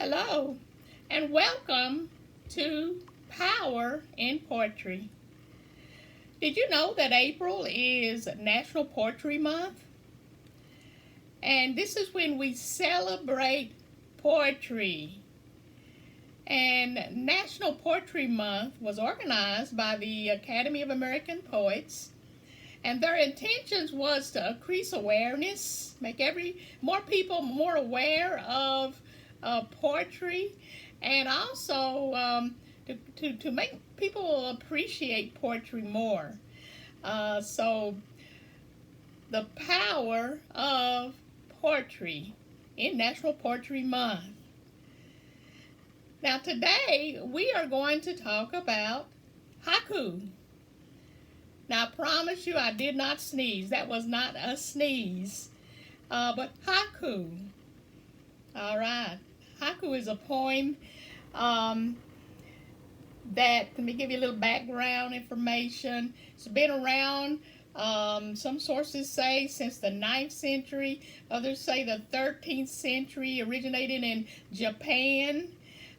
Hello, and welcome to Power in Poetry. Did you know that April is National Poetry Month? And this is when we celebrate poetry. And National Poetry Month was organized by the Academy of American Poets, and their intentions was to increase awareness, make more people more aware of poetry, and also to make people appreciate poetry more. So the power of poetry in National Poetry Month. Now today we are going to talk about haiku. Now I promise you I did not sneeze. That was not a sneeze. But haiku. All right. Haiku is a poem that, let me give you a little background information. It's been around, some sources say, since the 9th century. Others say the 13th century, originated in Japan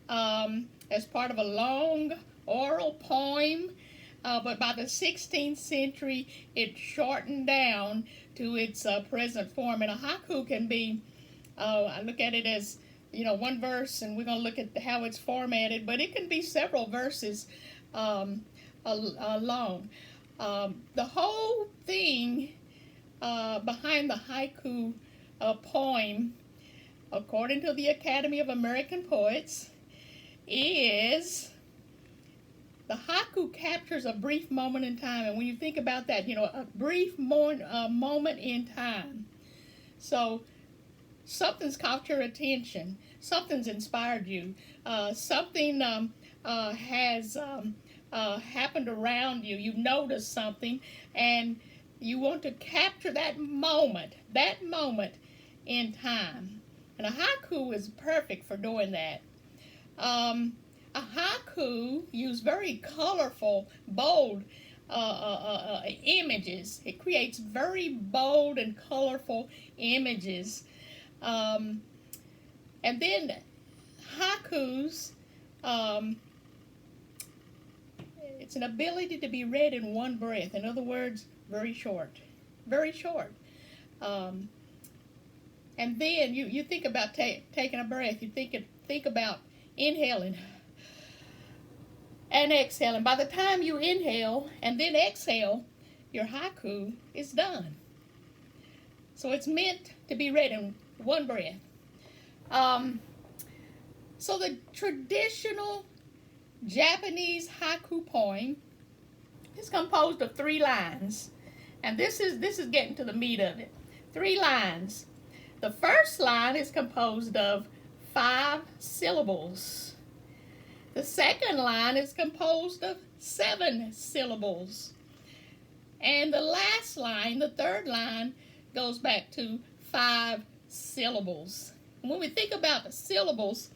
as part of a long oral poem. But by the 16th century, it shortened down to its present form. And a haiku can be, I look at it as, one verse, and we're going to look at how it's formatted, but it can be several verses long. The whole thing behind the haiku poem, according to the Academy of American Poets, is the haiku captures a brief moment in time. And when you think about that, a brief moment in time. So something's caught your attention, something's inspired you, something has happened around you, you've noticed something, and you want to capture that moment in time. And a haiku is perfect for doing that. A haiku uses very colorful, bold images. It creates very bold and colorful images. And then haikus, it's an ability to be read in one breath. In other words, very short. Very short. And then you think about taking a breath. You think about inhaling and exhaling. By the time you inhale and then exhale, your haiku is done. So it's meant to be read in one breath. So the traditional Japanese haiku poem is composed of 3 lines. And this is getting to the meat of it. 3 lines. The first line is composed of 5 syllables. The second line is composed of 7 syllables. And the last line, the third line, goes back to 5 syllables. When we think about the syllables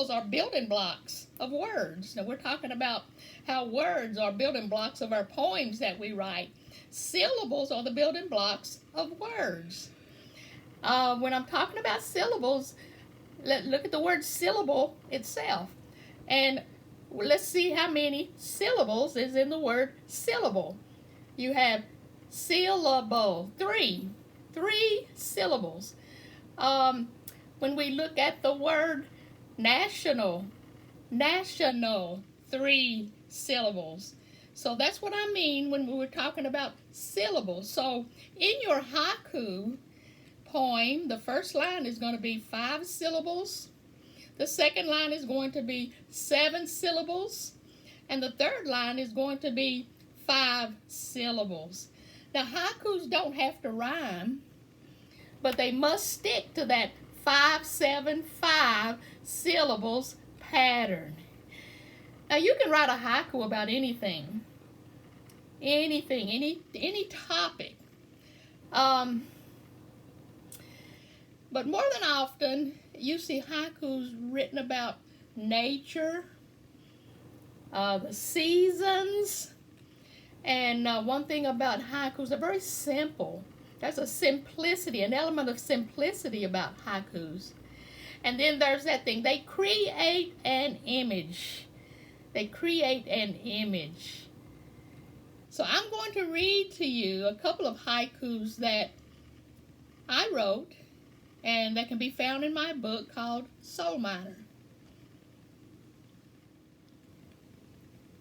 are building blocks of words. Now we're talking about how words are building blocks of our poems that we write. Syllables are the building blocks of words. When I'm talking about syllables, look at the word syllable itself. And let's see how many syllables is in the word syllable. You have syllable, 3 syllables. When we look at the word national, 3 syllables. So that's what I mean when we were talking about syllables. So in your haiku poem, the first line is going to be 5 syllables. The second line is going to be 7 syllables. And the third line is going to be 5 syllables. Now haikus don't have to rhyme, but they must stick to that 5-7-5 syllables pattern. Now you can write a haiku about anything, any topic. But more than often, you see haikus written about nature, the seasons, and one thing about haikus, they're very simple. There's a simplicity, an element of simplicity about haikus. And then there's that thing. They create an image. They create an image. So I'm going to read to you a couple of haikus that I wrote, and that can be found in my book called Soul Miner.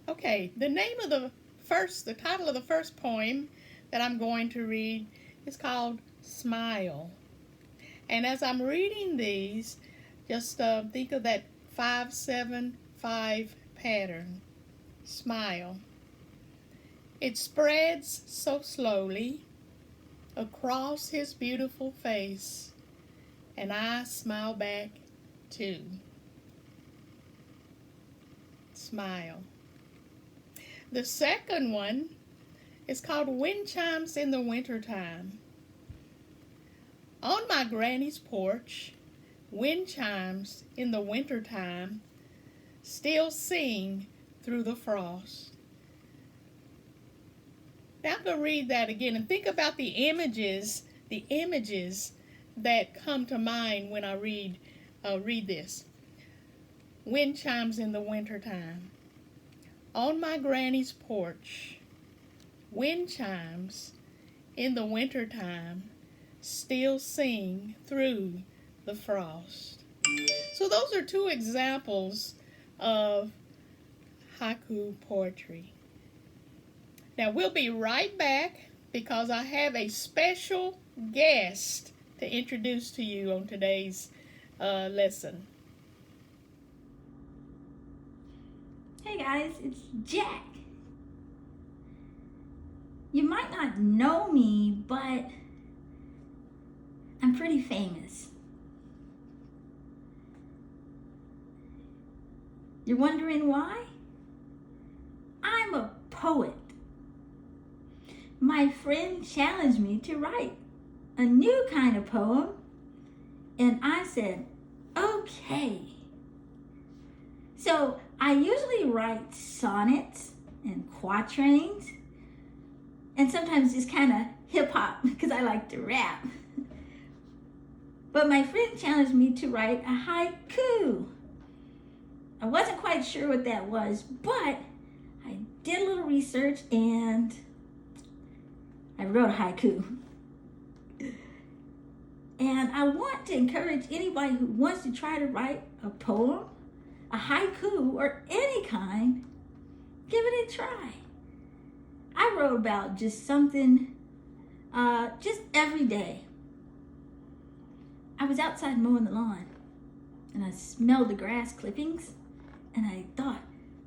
Okay, the title of the first poem that I'm going to read is called Smile. And as I'm reading these, just think of that 5-7-5 pattern. Smile. It spreads so slowly across his beautiful face, and I smile back too. Smile. The second one is called Wind Chimes in the Wintertime. On my granny's porch, wind chimes in the wintertime still sing through the frost. Now I'm going to read that again and think about the images that come to mind when I read this. Wind chimes in the wintertime. On my granny's porch, wind chimes in the wintertime still sing through the frost. So those are two examples of haiku poetry. Now we'll be right back because I have a special guest to introduce to you on today's lesson. Hey guys, it's Jack. You might not know me, but I'm pretty famous. You're wondering why? I'm a poet. My friend challenged me to write a new kind of poem, and I said, okay. So I usually write sonnets and quatrains, and sometimes just kind of hip hop because I like to rap. But my friend challenged me to write a haiku. I wasn't quite sure what that was, but I did a little research and I wrote a haiku. And I want to encourage anybody who wants to try to write a poem, a haiku, or any kind, give it a try. I wrote about just something, just every day. I was outside mowing the lawn and I smelled the grass clippings and I thought,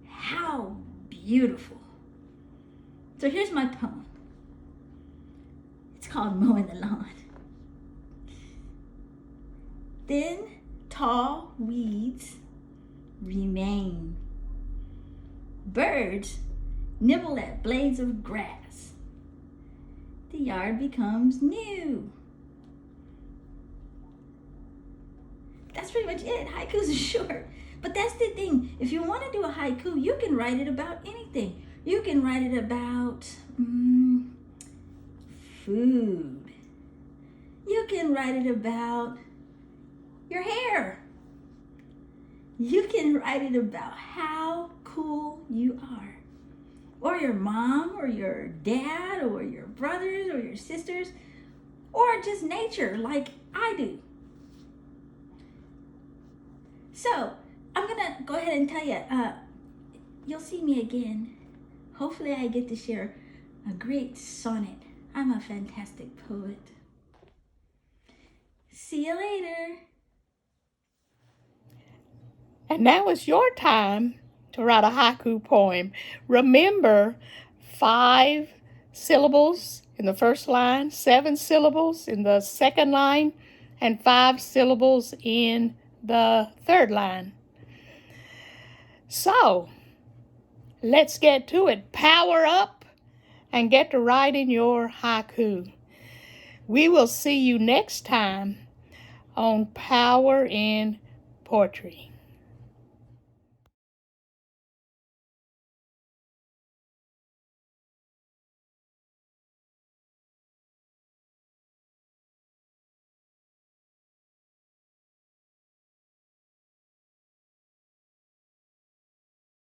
how beautiful. So here's my poem. It's called Mowing the Lawn. Thin, tall weeds remain. Birds nibble at blades of grass. The yard becomes new. That's pretty much it. Haikus are short. But that's the thing. If you want to do a haiku, you can write it about anything. You can write it about food. You can write it about your hair. You can write it about how cool you are. Or your mom, or your dad, or your brothers, or your sisters, or just nature like I do. So, I'm gonna go ahead and tell you, you'll see me again. Hopefully I get to share a great sonnet. I'm a fantastic poet. See you later. And now it's your time to write a haiku poem. Remember, 5 syllables in the first line, 7 syllables in the second line, and 5 syllables in the third line. So, let's get to it. Power up and get to writing your haiku. We will see you next time on Power in Poetry.